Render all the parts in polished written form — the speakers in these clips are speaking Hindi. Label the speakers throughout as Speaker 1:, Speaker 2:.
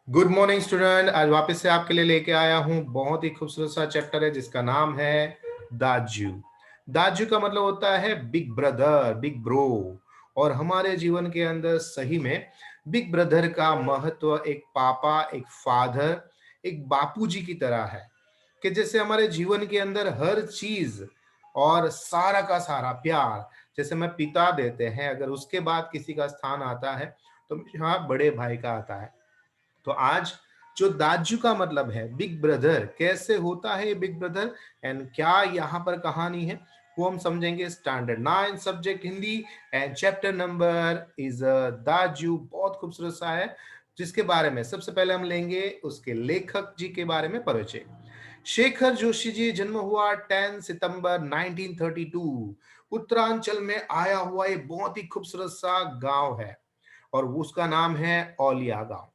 Speaker 1: Good morning student. आज वापस से आपके लिए लेके आया हूं बहुत ही खूबसूरत सा चैप्टर है जिसका नाम है दाजू। दाजू का मतलब होता है बिग ब्रदर, बिग ब्रो। और हमारे जीवन के अंदर सही में बिग ब्रदर का महत्व एक पापा, एक फादर, एक बापूजी की तरह है कि जैसे हमारे जीवन के अंदर हर चीज और सारा का सारा प्यार जैसे मैं पिता देते हैं, अगर उसके बाद किसी का स्थान आता है तो यहाँ बड़े भाई का आता है। तो आज जो दाजू का मतलब है बिग ब्रदर, कैसे होता है ये बिग ब्रदर एंड क्या यहाँ पर कहानी है वो हम समझेंगे। Standard 9 subject Hindi and chapter number is Daju. बहुत खूबसूरत सा है जिसके बारे में सबसे पहले हम लेंगे उसके लेखक जी के बारे में परिचय। शेखर जोशी जी, जन्म हुआ 10 सितंबर 1932। उत्तरांचल में आया हुआ ये बहुत ही खूबसूरत सा गांव है और उसका नाम है औलिया गांव।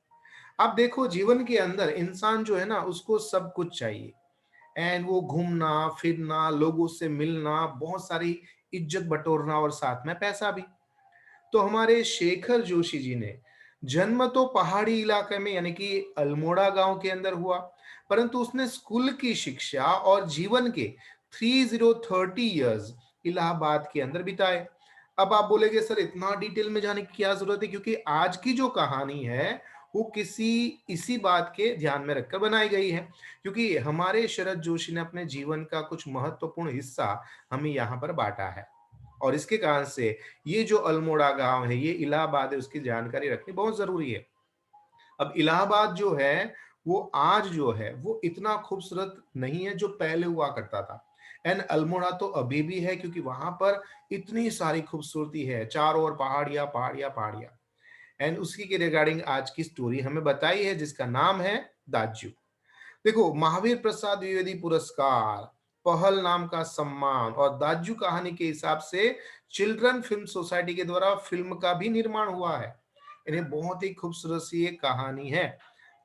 Speaker 1: आप देखो जीवन के अंदर इंसान जो है ना उसको सब कुछ चाहिए एंड वो घूमना फिरना, लोगों से मिलना, बहुत सारी इज्जत बटोरना और साथ में पैसा भी। तो हमारे शेखर जोशी जी ने जन्म तो पहाड़ी इलाके में यानी कि अल्मोड़ा गांव के अंदर हुआ, परंतु उसने स्कूल की शिक्षा और जीवन के 30 इयर्स इलाहाबाद के अंदर बिताए। अब आप बोलेंगे सर इतना डिटेल में जाने की क्या जरूरत है, क्योंकि आज की जो कहानी है वो किसी इसी बात के ध्यान में रखकर बनाई गई है, क्योंकि हमारे शरद जोशी ने अपने जीवन का कुछ महत्वपूर्ण हिस्सा हमें यहाँ पर बांटा है। और इसके कारण से ये जो अल्मोड़ा गांव है, ये इलाहाबाद है, उसकी जानकारी रखनी बहुत जरूरी है। अब इलाहाबाद जो है वो आज जो है वो इतना खूबसूरत नहीं है जो पहले हुआ करता था। एंड अल्मोड़ा तो अभी भी है क्योंकि वहां पर इतनी सारी खूबसूरती है, चारों ओर पहाड़ियां पहाड़ियां पहाड़ियां। एंड उसी के रिगार्डिंग आज की स्टोरी हमें बताई है जिसका नाम है दाजू। देखो, महावीर प्रसाद द्विवेदी पुरस्कार, पहल नाम का सम्मान और दाजू कहानी के हिसाब से चिल्ड्रन फिल्म सोसाइटी के द्वारा फिल्म का भी निर्माण हुआ है। इन्हें बहुत ही खूबसूरत सी एक कहानी है।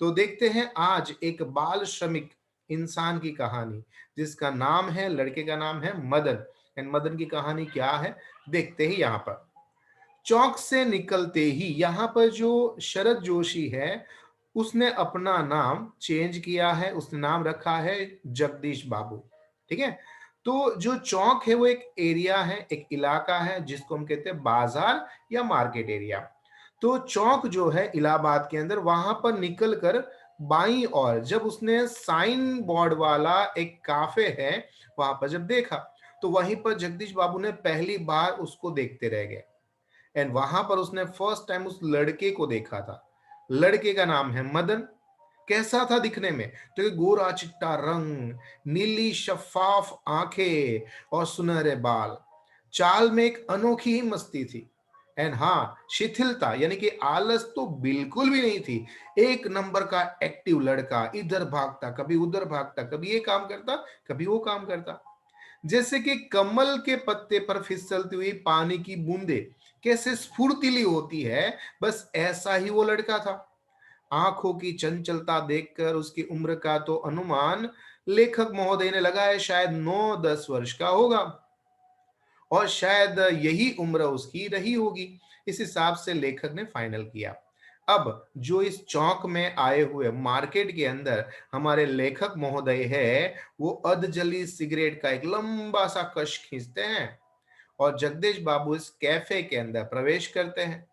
Speaker 1: तो देखते हैं आज एक बाल श्रमिक इंसान की कहानी जिसका नाम है, लड़के का नाम है मदन। एंड मदन की कहानी क्या है देखते ही यहाँ पर। चौक से निकलते ही यहाँ पर जो शरद जोशी है उसने अपना नाम चेंज किया है, उसने नाम रखा है जगदीश बाबू। ठीक है। तो जो चौक है वो एक एरिया है, एक इलाका है जिसको हम कहते हैं बाजार या मार्केट एरिया। तो चौक जो है इलाहाबाद के अंदर, वहां पर निकल कर बाईं ओर जब उसने साइन बोर्ड वाला एक काफे है वहां पर जब देखा, तो वहीं पर जगदीश बाबू ने पहली बार उसको देखते रह गए। एंड वहां पर उसने फर्स्ट टाइम उस लड़के को देखा था। लड़के का नाम है मदन। कैसा था दिखने में, तो ये गोरा चिट्टा रंग, नीली शफाफ आंखें और सुनहरे बाल। चाल में एक अनोखी ही मस्ती थी। एंड हाँ, शिथिलता यानी कि आलस तो बिल्कुल भी नहीं थी। एक नंबर का एक्टिव लड़का, इधर भागता कभी उधर भागता, कभी ये काम करता कभी वो काम करता। जैसे कि कमल के पत्ते पर फिसलती हुई पानी की बूंदे कैसे स्फूर्तिली होती है, बस ऐसा ही वो लड़का था। आंखों की चंचलता देखकर उसकी उम्र का तो अनुमान लेखक महोदय ने लगाया शायद 9-10 वर्ष का होगा, और शायद यही उम्र उसकी रही होगी। इस हिसाब से लेखक ने फाइनल किया। अब जो इस चौक में आए हुए मार्केट के अंदर हमारे लेखक महोदय है, वो अधजली सिगरेट का एक लंबा सा कश खींचते हैं और जगदीश बाबू इस कैफे के अंदर प्रवेश करते हैं।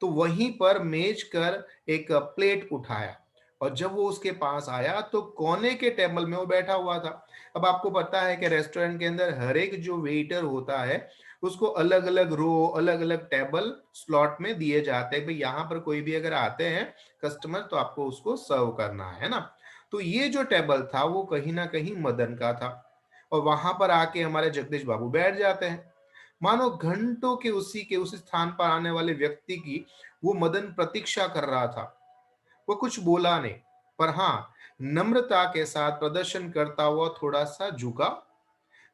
Speaker 1: तो वहीं पर मेज कर एक प्लेट उठाया और जब वो उसके पास आया तो कोने के टेबल में वो बैठा हुआ था। अब आपको पता है कि रेस्टोरेंट के अंदर हर एक जो वेटर होता है उसको अलग अलग रो, अलग अलग टेबल स्लॉट में दिए जाते हैं। भाई यहाँ पर कोई भी अगर आते हैं कस्टमर तो आपको उसको सर्व करना है ना। तो ये जो टेबल था वो कहीं ना कहीं मदन का था और वहां पर आके हमारे जगदीश बाबू बैठ जाते हैं। मानो घंटों के उस स्थान पर आने वाले व्यक्ति की वो मदन प्रतीक्षा कर रहा था। वो कुछ बोला नहीं, पर हाँ, नम्रता के साथ प्रदर्शन करता हुआ थोड़ा सा झुका।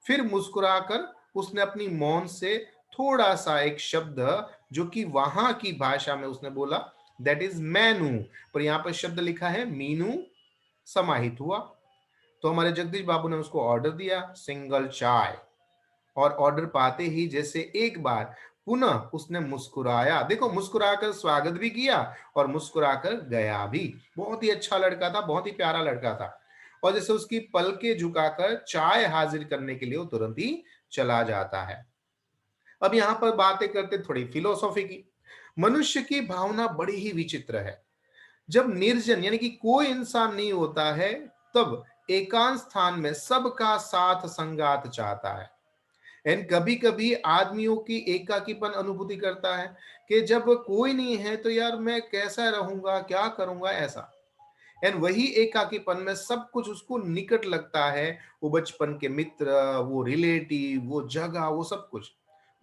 Speaker 1: फिर मुस्कुराकर उसने अपनी मौन से थोड़ा सा एक शब्द जो कि वहां की भाषा में उसने बोला, दैट इज मैनू, पर यहाँ पर शब्द लिखा है मीनू, समाहित हुआ। तो हमारे जगदीश बाबू ने उसको ऑर्डर दिया, सिंगल चाय। और ऑर्डर पाते ही जैसे एक बार पुनः उसने मुस्कुराया, देखो मुस्कुराकर स्वागत भी किया और मुस्कुराकर गया भी। बहुत ही अच्छा लड़का था, बहुत ही प्यारा लड़का था। और जैसे उसकी पलकें झुकाकर चाय हाजिर करने के लिए वो तुरंत ही चला जाता है। अब यहाँ पर बातें करते थोड़ी फिलोसॉफी की। मनुष्य की भावना बड़ी ही विचित्र है। जब निर्जन यानी कि कोई इंसान नहीं होता है, तब एकांत स्थान में सबका साथ संगात चाहता है। एंड कभी कभी आदमियों की एकाकीपन अनुभूति करता है कि जब कोई नहीं है तो यार मैं कैसा रहूंगा, क्या करूंगा, ऐसा। एंड वही एकाकीपन में सब कुछ उसको निकट लगता है। वो बचपन के मित्र, वो रिलेटिव, वो जगह, वो सब कुछ,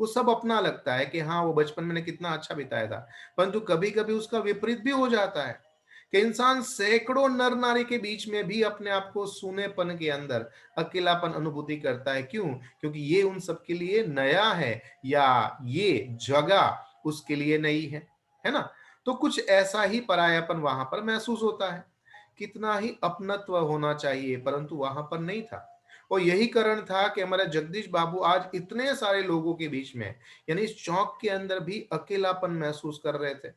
Speaker 1: वो सब अपना लगता है कि हाँ वो बचपन मैंने कितना अच्छा बिताया था। परंतु कभी कभी उसका विपरीत भी हो जाता है कि इंसान सैकड़ों नर नारी के बीच में भी अपने आप को सूनेपन के अंदर अकेलापन अनुभूति करता है। क्यों? क्योंकि ये उन सबके लिए नया है, या ये जगह उसके लिए नई है ना? तो कुछ ऐसा ही परायापन वहां पर महसूस होता है। कितना ही अपनत्व होना चाहिए, परंतु वहां पर नहीं था। और यही कारण था कि हमारे जगदीश बाबू आज इतने सारे लोगों के बीच में, यानी इस चौक के अंदर भी अकेलापन महसूस कर रहे थे।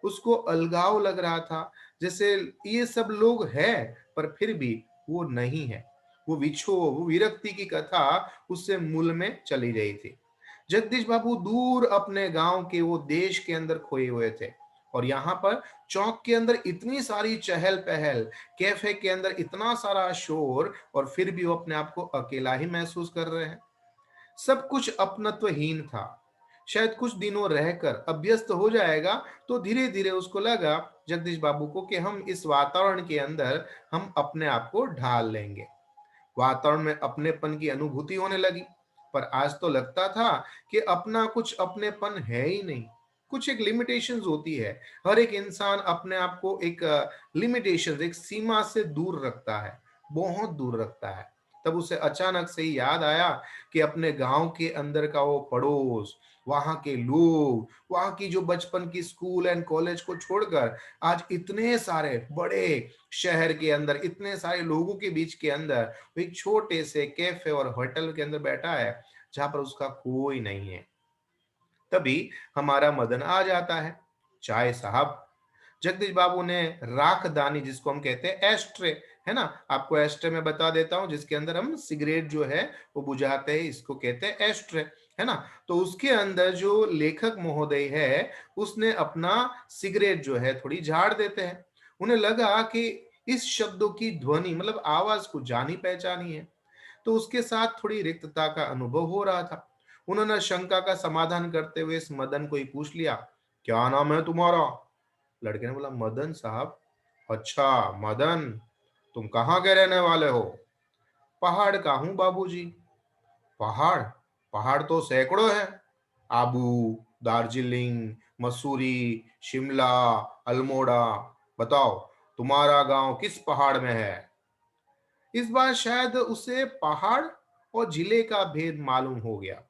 Speaker 1: उसको अलगाव लग रहा था, जैसे ये सब लोग हैं पर फिर भी वो नहीं है। वो विछोह, वो विरक्ति की कथा उससे मूल में चली रही थी। जगदीश बाबू दूर अपने गांव के वो देश के अंदर खोए हुए थे। और यहाँ पर चौक के अंदर इतनी सारी चहल पहल, कैफे के अंदर इतना सारा शोर, और फिर भी वो अपने आप को अकेला ही महसूस कर रहे हैं। सब कुछ अपनत्वहीन था। शायद कुछ दिनों रहकर अभ्यस्त हो जाएगा तो धीरे धीरे उसको लगा, जगदीश बाबू को, कि हम इस वातावरण के अंदर हम अपने आप को ढाल लेंगे। वातावरण में अपनेपन की अनुभूति होने लगी। पर आज तो लगता था कि अपना कुछ अपनेपन है ही नहीं। कुछ एक लिमिटेशंस होती है। हर एक इंसान अपने आप को एक लिमिटेशंस, एक सीमा से दूर रखता है, बहुत दूर रखता है। तब उसे अचानक से ही याद आया कि अपने गांव के अंदर का वो पड़ोस, वहां के लोग, वहां की जो बचपन की स्कूल एंड कॉलेज को छोड़कर आज इतने सारे बड़े शहर के अंदर, इतने सारे लोगों के बीच के अंदर, वो एक छोटे से कैफे और होटल के अंदर बैठा है जहां पर उसका कोई नहीं है। तभी हमारा मदन आ जाता है। चाय साहब। जगदीश बाबू ने राखदानी, जिसको हम कहते हैं एस्ट्रे, है ना, आपको एस्ट्रे में बता देता हूं, जिसके अंदर हम सिगरेट जो है वो बुझाते हैं, इसको कहते हैं एस्ट्रे, है ना। तो उसके अंदर जो लेखक महोदय है, उसने अपना सिगरेट जो है थोड़ी झाड़ देते हैं। उन्हें लगा कि इस शब्दों की ध्वनि, मतलब आवाज को जानी पहचानी है। तो उसके साथ थोड़ी रिक्तता का अनुभव हो रहा था। उन्होंने शंका का समाधान करते हुए इस मदन को ही पूछ लिया, क्या नाम है तुम्हारा? लड़के ने बोला, मदन साहब। अच्छा मदन, तुम कहाँ के रहने वाले हो? पहाड़ का हूं बाबूजी। पहाड़? पहाड़ तो सैकड़ों हैं। आबू, दार्जिलिंग, मसूरी, शिमला, अल्मोड़ा। बताओ, तुम्हारा गांव किस पहाड़ में है? इस बार शायद उसे पहाड़ और जिले का भेद मालूम हो गया।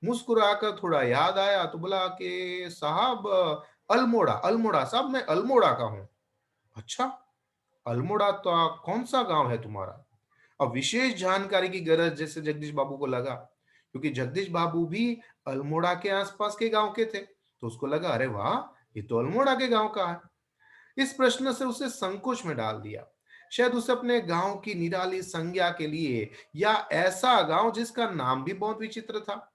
Speaker 1: मुस्कुराकर थोड़ा याद आया तो बोला कि साहब, अल्मोड़ा, अल्मोड़ा साहब, मैं अल्मोड़ा का हूँ। अच्छा, अल्मोड़ा तो कौन सा गांव है तुम्हारा? अब विशेष जानकारी की गरज जैसे जगदीश बाबू को लगा, क्योंकि जगदीश बाबू भी अल्मोड़ा के आसपास के गांव के थे। तो उसको लगा, अरे वाह, ये तो अल्मोड़ा के गांव का है। इस प्रश्न से उसे संकोच में डाल दिया। शायद उसे अपने गांव की निराली संज्ञा के लिए, या ऐसा गांव जिसका नाम भी बहुत विचित्र था,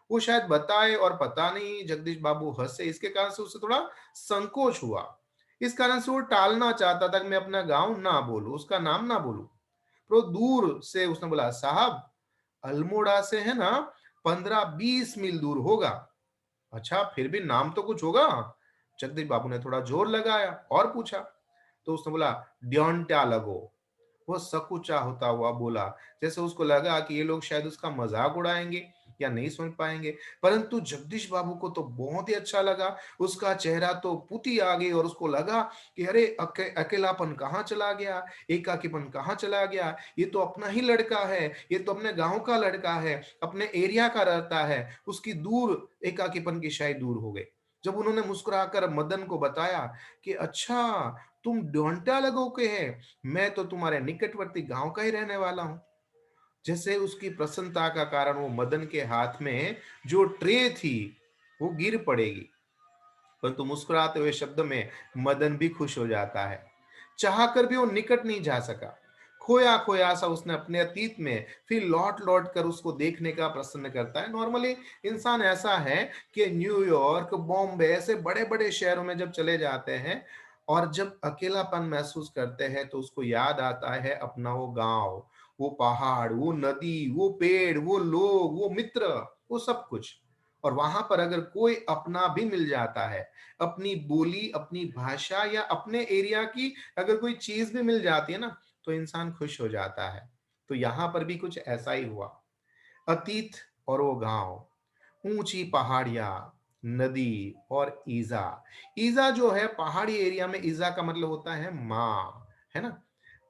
Speaker 1: वो शायद बताए, और पता नहीं जगदीश बाबू हंसे। इसके कारण से उसे थोड़ा संकोच हुआ। इस कारण से वो टालना चाहता था कि मैं अपना गांव ना बोलूं, उसका नाम ना बोलूं। तो दूर से उसने बोला, साहब, अल्मोड़ा से है ना 15-20 मील दूर होगा। अच्छा, फिर भी नाम तो कुछ होगा। जगदीश बाबू ने थोड़ा जोर लगाया और पूछा। तो उसने बोला, ड्योंटा लगो। वो सकुचा होता हुआ बोला, जैसे उसको लगा कि ये लोग शायद उसका मजाक उड़ाएंगे या नहीं सुन पाएंगे। परंतु जगदीश बाबू को तो बहुत ही अच्छा लगा। उसका चेहरा तो पुती आ गई, और उसको लगा कि अरे अकेलापन कहाँ चला गया, एकाकीपन कहाँ चला गया। ये तो अपना ही लड़का है, ये तो अपने गांव का लड़का है, अपने एरिया का रहता है। उसकी दूर एकाकीपन की शायद दूर हो गई जब उन्होंने मुस्कुराकर मदन को बताया कि अच्छा, तुम डोंटा लगो के हैं, मैं तो तुम्हारे निकटवर्ती गांव का ही रहने वाला हूं। जैसे उसकी प्रसन्नता का कारण वो मदन के हाथ में जो ट्रे थी वो गिर पड़ेगी। परंतु मुस्कुराते हुए शब्द में मदन भी खुश हो जाता है। चाहकर भी वो निकट नहीं जा सका। खोया खोया सा उसने अपने अतीत में फिर लौट लौट कर उसको देखने का प्रसन्न करता है। नॉर्मली इंसान ऐसा है कि न्यूयॉर्क, बॉम्बे ऐसे बड़े बड़े शहरों में जब चले जाते हैं और जब अकेलापन महसूस करते हैं तो उसको याद आता है अपना वो गांव, वो पहाड़, वो नदी, वो पेड़, वो लोग, वो मित्र, वो सब कुछ। और वहां पर अगर कोई अपना भी मिल जाता है, अपनी बोली, अपनी भाषा या अपने एरिया की अगर कोई चीज भी मिल जाती है ना, तो इंसान खुश हो जाता है। तो यहां पर भी कुछ ऐसा ही हुआ। अतीत और वो गांव, ऊंची पहाड़ियां, नदी और ईजा। ईजा जो है पहाड़ी एरिया में, ईजा का मतलब होता है माँ, है ना।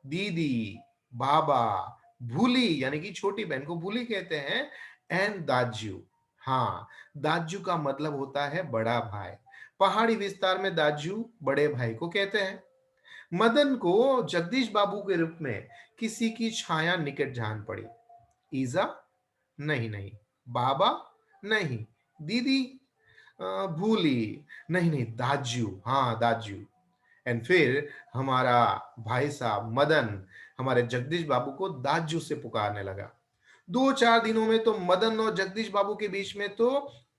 Speaker 1: दीदी, बाबा, भूली यानी कि छोटी बहन को भूली कहते हैं। एंड दाजू, हाँ, दाजू का मतलब होता है बड़ा भाई। पहाड़ी विस्तार में दाजू बड़े भाई को कहते हैं। मदन को जगदीश बाबू के रूप में किसी की छाया निकट जान पड़ी। ईजा, नहीं नहीं। बाबा, नहीं। दीदी, भूली, नहीं नहीं। दाजू, हाँ दाजू। एंड फिर हमारा भाई साहब मदन हमारे जगदीश बाबू को दाजू से पुकारने लगा। 2-4 दिनों में तो मदन और जगदीश बाबू के बीच में तो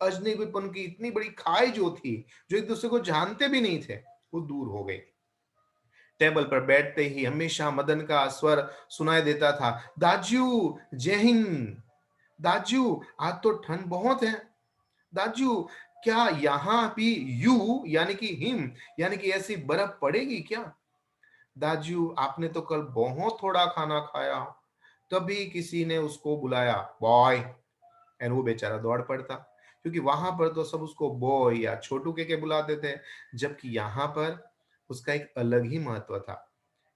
Speaker 1: अजनबीपन की इतनी बड़ी खाई जो थी, जो एक दूसरे को जानते भी नहीं थे, वो दूर हो गई। टेबल पर बैठते ही हमेशा मदन का स्वर सुनाई देता था, दाजू, जय हिंद। दाजू, आज तो ठंड बहुत है। दाजू, क्या यहाँ भी यू यानी कि हिम यानी कि ऐसी बर्फ पड़ेगी क्या? दाजू, आपने तो कल बहुत थोड़ा खाना खाया। तभी किसी ने उसको बुलाया, बॉय। एंड वो बेचारा दौड़ पड़ता, क्योंकि वहां पर तो सब उसको बॉय या छोटू के बुलाते थे, जबकि यहाँ पर उसका एक अलग ही महत्व था।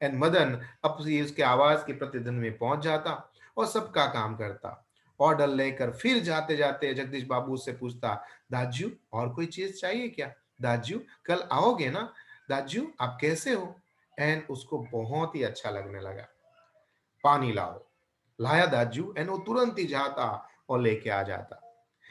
Speaker 1: एंड मदन अपनी उसके आवाज के प्रतिध्वनि में पहुंच जाता और सबका काम करता। ऑर्डर लेकर फिर जाते जाते जगदीश बाबू से पूछता, दाजू और कोई चीज चाहिए क्या? दाजू कल आओगे ना? दाजू आप कैसे हो? एंड उसको बहुत ही अच्छा लगने लगा। पानी लाओ। लाया दाजू, एंड वो तुरंत ही जाता और लेके आ जाता।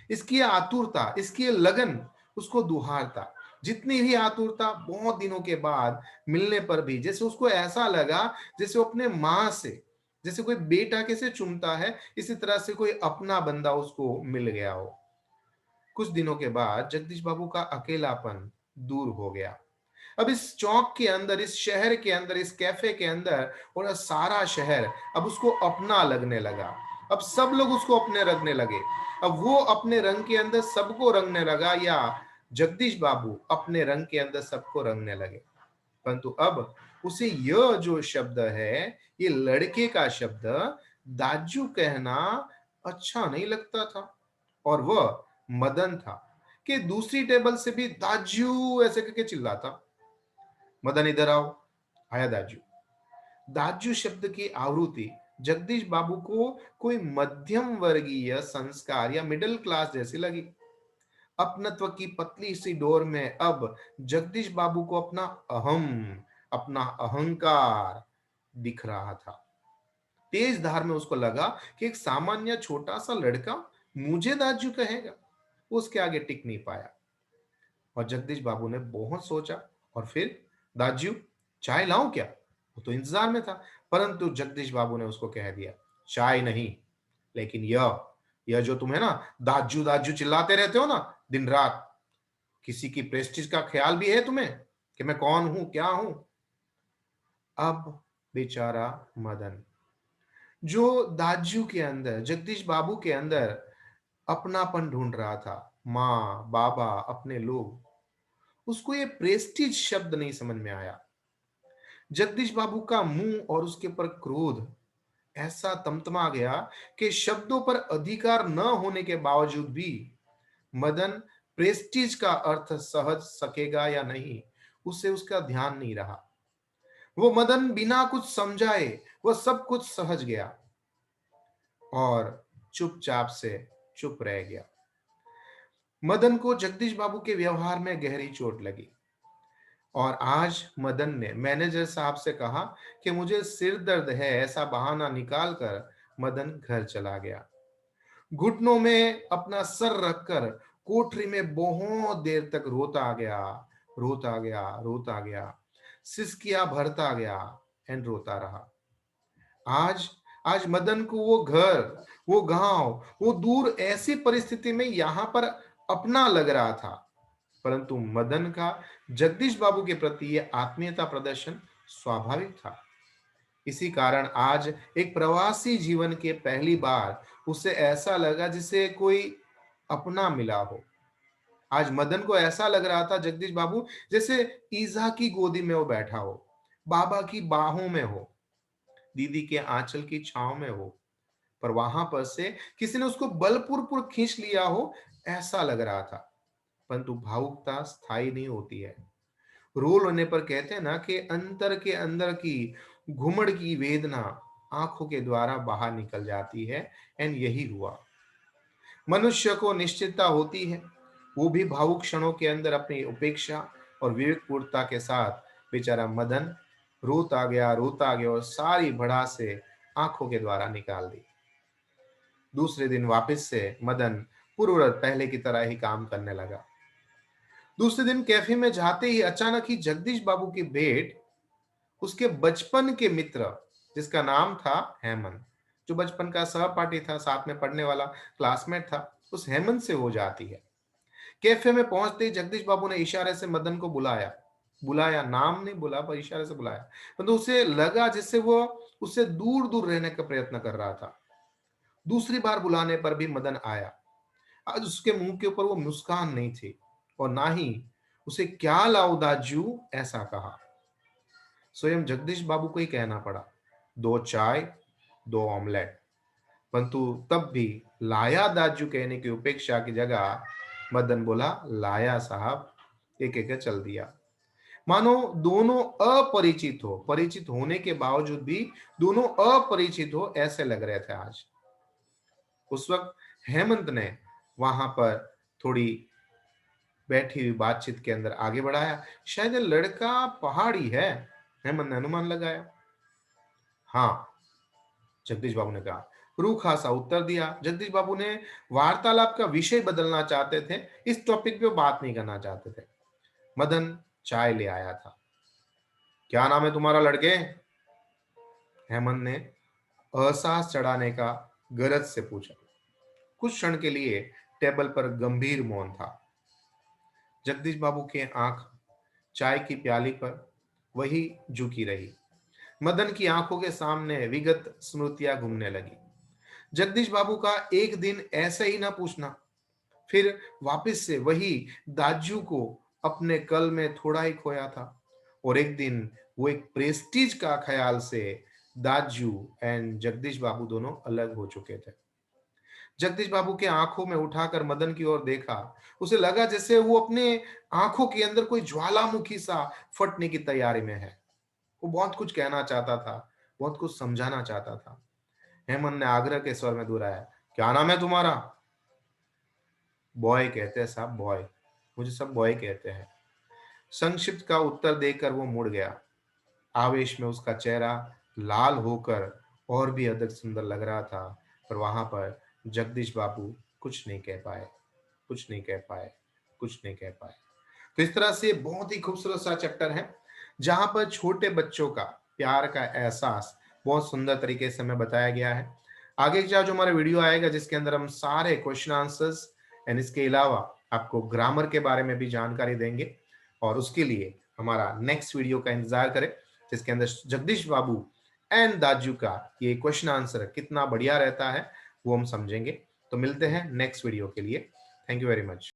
Speaker 1: इसकी आतुरता, इसकी लगन उसको दुहारता। जितनी भी आतुरता, बहुत दिनों के बाद मिलने पर भी जैसे उसको ऐसा लगा जैसे वो अपने माँ से, जैसे कोई बेटा कैसे चुनता है, इसी तरह से कोई अपना बंदा उसको मिल गया हो। कुछ दिनों के बाद जगदीश बाबू का अकेलापन दूर हो गया। अब इस चौक के अंदर, इस शहर के अंदर, इस कैफे के अंदर और सारा शहर अब उसको अपना लगने लगा। अब सब लोग उसको अपने रंगने लगे। अब वो अपने रंग के अंदर सबको रंगने लगा, या जगदीश बाबू अपने रंग के अंदर सबको रंगने लगे। परंतु अब उसे यह जो शब्द है, ये लड़के का शब्द दाजू कहना अच्छा नहीं लगता था। और वह मदन था कि दूसरी टेबल से भी दाजू ऐसे करके चिल्लाता, मदन इधर आओ। आया दाजू। दाजू शब्द की आवृत्ति जगदीश बाबू को कोई मध्यम वर्गीय संस्कार या मिडिल क्लास जैसी लगी। अपनत्व की पतली सी डोर में अब जगदीश बाबू को अपना अहम, अपना अहंकार दिख रहा था। तेज धार में उसको लगा कि एक सामान्य छोटा सा लड़का मुझे दाजू कहेगा। वो उसके आगे टिक नहीं पाया और जगदीश बाबू ने बहुत सोचा और फिर, दाजू चाय लाऊं क्या? वो तो इंतजार में था, परंतु जगदीश बाबू ने उसको कह दिया, चाय नहीं, लेकिन यह जो तुम्हें ना दाजू दाजू चिल्लाते रहते हो ना दिन रात, किसी की प्रेस्टीज का ख्याल भी है तुम्हें कि मैं कौन हूं, क्या हूं? अब बेचारा मदन, जो दाजू के अंदर, जगदीश बाबू के अंदर अपनापन ढूंढ रहा था, माँ, बाबा, अपने लोग, उसको ये प्रेस्टीज शब्द नहीं समझ में आया। जगदीश बाबू का मुंह और उसके ऊपर क्रोध ऐसा तमतमा गया कि शब्दों पर अधिकार न होने के बावजूद भी मदन प्रेस्टीज का अर्थ सहज सकेगा या नहीं, उससे उसका ध्यान नहीं रहा। वो मदन बिना कुछ समझाए वह सब कुछ सहज गया और चुपचाप से चुप रह गया। मदन को जगदीश बाबू के व्यवहार में गहरी चोट लगी और आज मदन ने मैनेजर साहब से कहा कि मुझे सिर दर्द है, ऐसा बहाना निकालकर मदन घर चला गया। घुटनों में अपना सर रखकर कोठरी में बहुत देर तक रोता गया, रोता गया, रोता गया, सिसकियां भरता गया एंड रोता रहा। आज आज मदन को वो घर, वो गांव, वो दूर ऐसी परिस्थिति में यहां पर अपना लग रहा था। परंतु मदन का जगदीश बाबू के प्रति ये आत्मीयता प्रदर्शन स्वाभाविक था। इसी कारण आज एक प्रवासी जीवन के पहली बार उसे ऐसा लगा जिसे कोई अपना मिला हो। आज मदन को ऐसा लग रहा था जगदीश बाबू जैसे ईसा की गोदी में वो बैठा हो, बाबा की बाहों में हो, दीदी के आंचल की छांव में हो, पर वहां पर से किसी ने उसको बलपूर्वक खींच लिया हो, ऐसा लग रहा था। परंतु भावुकता स्थायी नहीं होती है। रोल होने पर कहते हैं ना कि अंतर के अंदर की घुमड़ की वेदना आंखों के द्वारा बाहर निकल जाती है। एंड यही हुआ। मनुष्य को निश्चितता होती है, वो भी भावुक क्षणों के अंदर अपनी उपेक्षा और विवेकपूर्णता के साथ बेचारा मदन रोता गया और सारी भड़ासे आंखों के द्वारा निकाल दी। दूसरे दिन वापस से मदन पूर्ववत पहले की तरह ही काम करने लगा। दूसरे दिन कैफे में जाते ही अचानक ही जगदीश बाबू की भेंट उसके बचपन के मित्र, जिसका नाम था हेमंत, जो बचपन का सहपाठी था, साथ में पढ़ने वाला क्लासमेट था, उस हेमंत से हो जाती है। कैफे में पहुंचते ही जगदीश बाबू ने इशारे से मदन को बुलाया। बुलाया, नाम नहीं बुला पर इशारे से बुलाया। परंतु उसे लगा जैसे वो उससे दूर दूर रहने का प्रयत्न कर रहा था। दूसरी बार बुलाने पर भी मदन आया। आज उसके मुंह के ऊपर वो मुस्कान नहीं थी और ना ही उसे क्या लाऊं दाजू ऐसा कहा। स्वयं जगदीश बाबू को ही कहना पड़ा, 2 चाय 2 ऑमलेट। परंतु तब भी लाया दाजू कहने की उपेक्षा की जगह मदन बोला, लाया साहब, एक एक चल दिया। मानो दोनों अपरिचित हो, परिचित होने के बावजूद भी दोनों अपरिचित हो ऐसे लग रहे थे आज। उस वक्त हेमंत ने वहां पर थोड़ी बैठी हुई बातचीत के अंदर आगे बढ़ाया, शायद ये लड़का पहाड़ी है। हेमंत ने अनुमान लगाया। हाँ, जगदीश बाबू ने कहा। रूखा सा उत्तर दिया। जगदीश बाबू ने वार्तालाप का विषय बदलना चाहते थे, इस टॉपिक पे बात नहीं करना चाहते थे। मदन चाय ले आया था। क्या नाम है तुम्हारा लड़के? हेमंत ने असाहस चढ़ाने का गरज से पूछा। कुछ क्षण के लिए टेबल पर गंभीर मौन था। जगदीश बाबू की आंख चाय की प्याली पर वही झुकी रही। मदन की आंखों के सामने विगत स्मृतियां घूमने लगी। जगदीश बाबू का एक दिन ऐसे ही ना पूछना, फिर वापस से वही दाजू को अपने कल में थोड़ा ही खोया था। और एक दिन वो एक प्रेस्टीज का ख्याल से दाजू एंड जगदीश बाबू दोनों अलग हो चुके थे। जगदीश बाबू के आंखों में उठाकर मदन की ओर देखा। उसे लगा जैसे वो अपने आंखों के अंदर कोई ज्वालामुखी सा फटने की तैयारी में है। वो बहुत कुछ कहना चाहता था, बहुत कुछ समझाना चाहता था। हेमंत ने आग्रह के स्वर में दोहराया, क्या नाम है तुम्हारा? बॉय कहते हैं साहब, बॉय। मुझे सब बॉय कहते हैं। संक्षिप्त का उत्तर देकर वो मुड़ गया। आवेश में उसका चेहरा लाल होकर और भी अधिक सुंदर लग रहा था। पर वहां पर जगदीश बाबू कुछ नहीं कह पाए, कुछ नहीं कह पाए, कुछ नहीं कह पाए। तो इस तरह से बहुत ही खूबसूरत सा चैप्टर है, जहां पर छोटे बच्चों का प्यार का एहसास बहुत सुंदर तरीके से हमें बताया गया है। आगे का जो हमारा वीडियो आएगा जिसके अंदर हम सारे क्वेश्चन आंसर्स एंड इसके अलावा आपको ग्रामर के बारे में भी जानकारी देंगे, और उसके लिए हमारा नेक्स्ट वीडियो का इंतजार करें, जिसके अंदर जगदीश बाबू एंड दाजू का ये क्वेश्चन आंसर कितना बढ़िया रहता है वो हम समझेंगे। तो मिलते हैं नेक्स्ट वीडियो के लिए। Thank you very much.